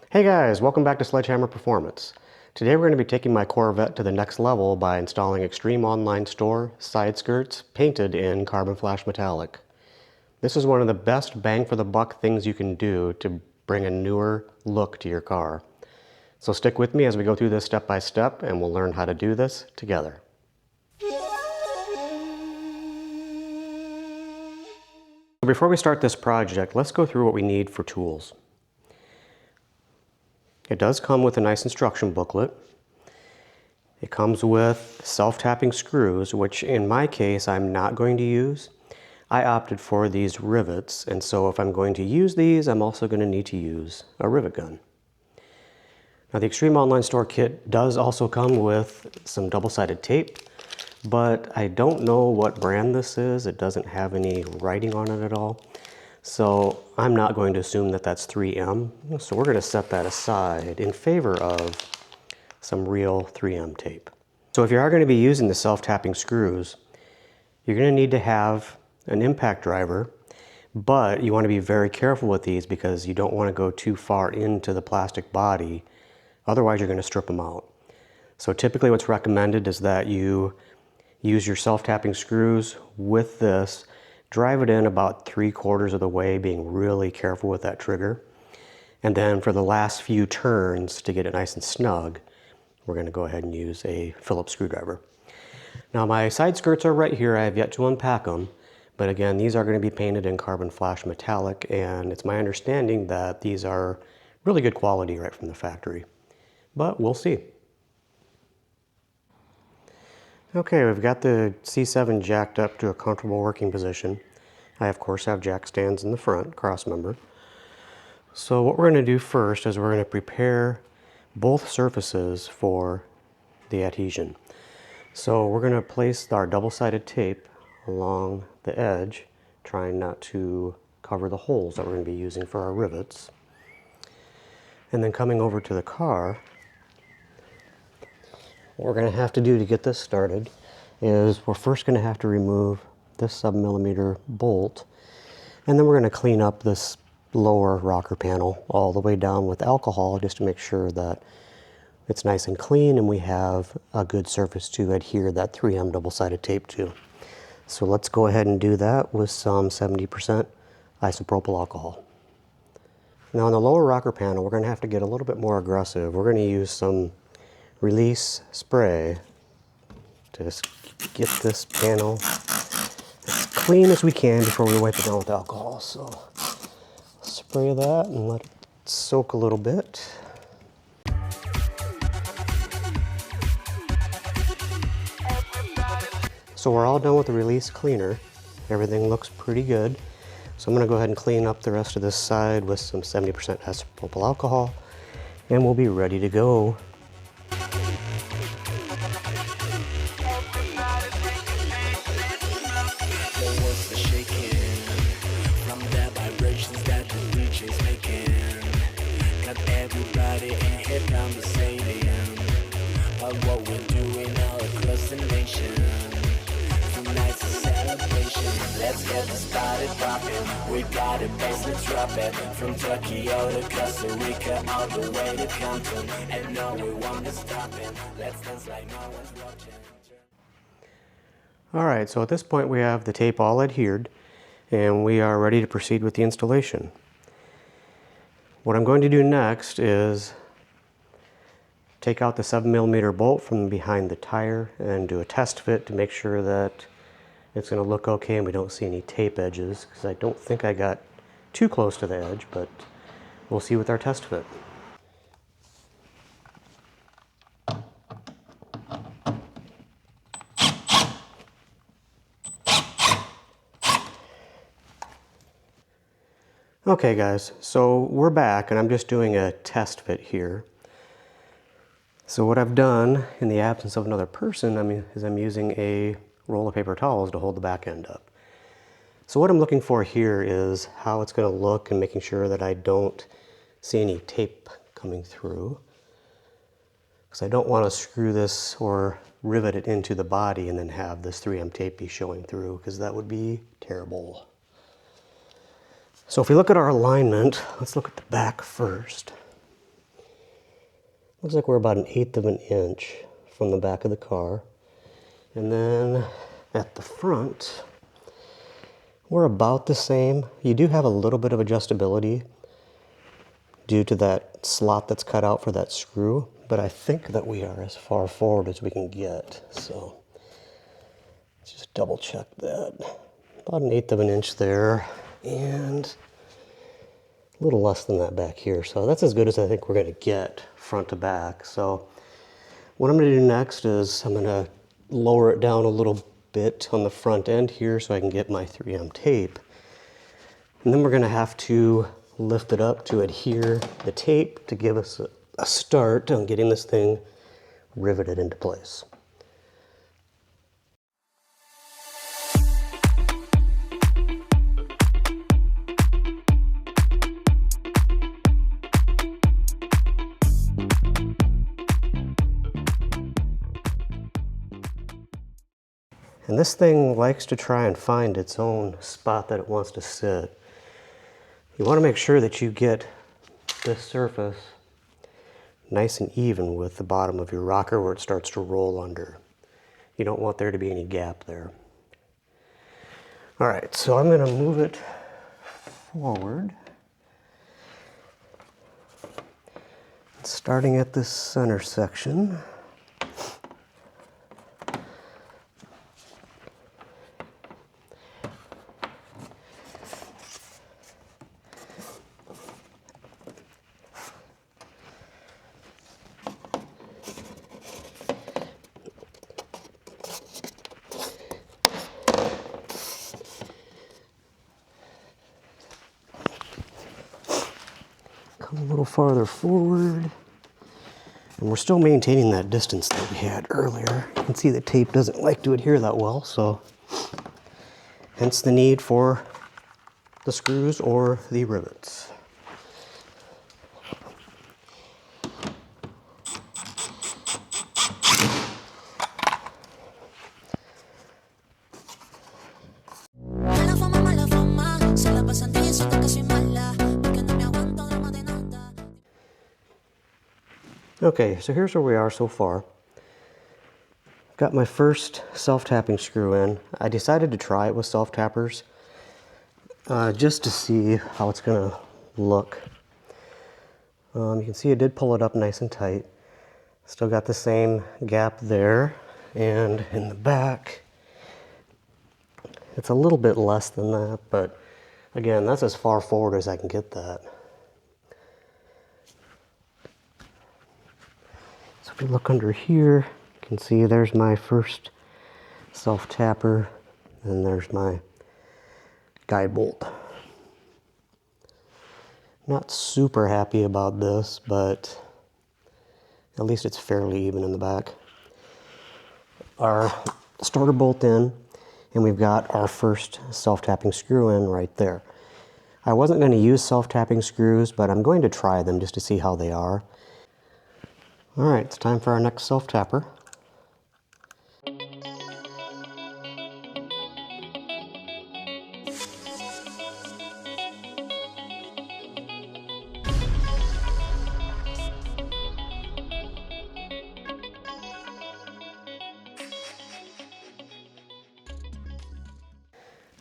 Hey guys, welcome back to Sledgehammer Performance. Today we're going to be taking my Corvette to the next level by installing Extreme Online Store side skirts painted in carbon flash metallic. This is one of the best bang for the buck things you can do to bring a newer look to your car. So stick with me as we go through this step by step and we'll learn how to do this together. Before we start this project, let's go through what we need for tools. It does come with a nice instruction booklet. It comes with self-tapping screws, which in my case I'm not going to use. I opted for these rivets, and so if I'm going to use these, I'm also going to need to use a rivet gun. Now the Extreme Online Store kit does also come with some double-sided tape, but I don't know what brand this is. It doesn't have any writing on it at all. So I'm not going to assume that that's 3M. So we're going to set that aside in favor of some real 3M tape. So if you are going to be using the self-tapping screws, you're going to need to have an impact driver, but you want to be very careful with these because you don't want to go too far into the plastic body. Otherwise you're going to strip them out. So typically what's recommended is that you use your self-tapping screws with this, drive it in about 3/4 of the way, being really careful with that trigger. And then for the last few turns to get it nice and snug, we're going to go ahead and use a Phillips screwdriver. Now my side skirts are right here. I have yet to unpack them. But again, these are going to be painted in carbon flash metallic, and it's my understanding that these are really good quality right from the factory. But we'll see. Okay, we've got the C7 jacked up to a comfortable working position. I of course have jack stands in the front, cross member. So what we're going to do first is we're going to prepare both surfaces for the adhesion. So we're going to place our double-sided tape along the edge, trying not to cover the holes that we're going to be using for our rivets. And then coming over to the car, what we're going to have to do to get this started is we're first going to have to remove this sub-millimeter bolt, and then we're going to clean up this lower rocker panel all the way down with alcohol just to make sure that it's nice and clean and we have a good surface to adhere that 3M double-sided tape to. So let's go ahead and do that with some 70% isopropyl alcohol. Now on the lower rocker panel, we're going to have to get a little bit more aggressive. We're going to use some release spray to just get this panel as clean as we can before we wipe it down with alcohol. So spray that and let it soak a little bit. So we're all done with the release cleaner. Everything looks pretty good. So I'm going to go ahead and clean up the rest of this side with some 70% isopropyl alcohol, and we'll be ready to go. Let's get this party poppin'. We got it, bass, let's drop it. From Tokyo to Costa Rica, all the way to Compton. And no, we won't stop it. Let's dance like no one's watching. Alright, so at this point we have the tape all adhered, and we are ready to proceed with the installation. What I'm going to do next is take out the 7mm bolt from behind the tire and do a test fit to make sure that it's going to look okay and we don't see any tape edges, because I don't think I got too close to the edge, but we'll see with our test fit. Okay guys, so we're back and I'm just doing a test fit here. So what I've done in the absence of another person, is I'm using a roll of paper towels to hold the back end up. So what I'm looking for here is how it's going to look and making sure that I don't see any tape coming through, because I don't want to screw this or rivet it into the body and then have this 3M tape be showing through, because that would be terrible. So if we look at our alignment, let's look at the back first. Looks like we're about 1/8 of an inch from the back of the car. And then at the front, we're about the same. You do have a little bit of adjustability due to that slot that's cut out for that screw, but I think that we are as far forward as we can get. So let's just double check that. About 1/8 of an inch there, and a little less than that back here. So that's as good as I think we're gonna get front to back. So what I'm gonna do next is I'm gonna lower it down a little bit on the front end here so I can get my 3M tape. And then we're gonna have to lift it up to adhere the tape to give us a start on getting this thing riveted into place. And this thing likes to try and find its own spot that it wants to sit. You want to make sure that you get this surface nice and even with the bottom of your rocker where it starts to roll under. You don't want there to be any gap there. All right, so I'm going to move it forward. Starting at this center section. Come a little farther forward. And we're still maintaining that distance that we had earlier. You can see the tape doesn't like to adhere that well, so hence the need for the screws or the rivets. Okay, so here's where we are so far. Got my first self-tapping screw in. I decided to try it with self-tappers just to see how it's gonna look. You can see it did pull it up nice and tight. Still got the same gap there, and in the back, it's a little bit less than that, but again, that's as far forward as I can get that. So if we look under here, you can see there's my first self-tapper, and there's my guide bolt. Not super happy about this, but at least it's fairly even in the back. Our starter bolt in, and we've got our first self-tapping screw in right there. I wasn't going to use self-tapping screws, but I'm going to try them just to see how they are. All right, it's time for our next self-tapper.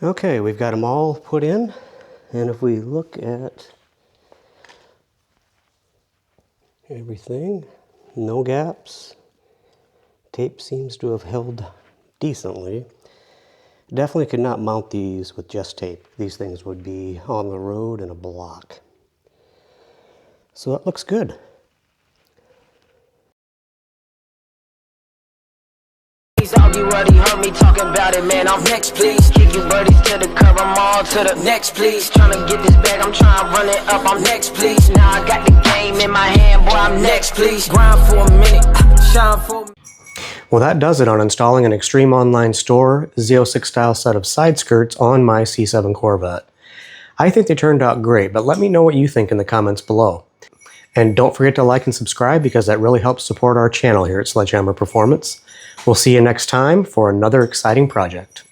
Okay, we've got them all put in, and if we look at everything, no gaps. Tape seems to have held decently. Definitely could not mount these with just tape. These things would be on the road in a block. So that looks good. All you already heard me talking about it, man. I'm next, please. Kick you birdies to the curb, I'm all to the next, please. Tryna get this bag, I'm trying to run it up, I'm next, please. Now I got the game in my hand, boy, I'm next, please. Grind for a minute, shine for a minute. Well, that does it on installing an Extreme Online Store Z06-style set of side skirts on my C7 Corvette. I think they turned out great, but let me know what you think in the comments below. And don't forget to like and subscribe because that really helps support our channel here at Sledgehammer Performance. We'll see you next time for another exciting project.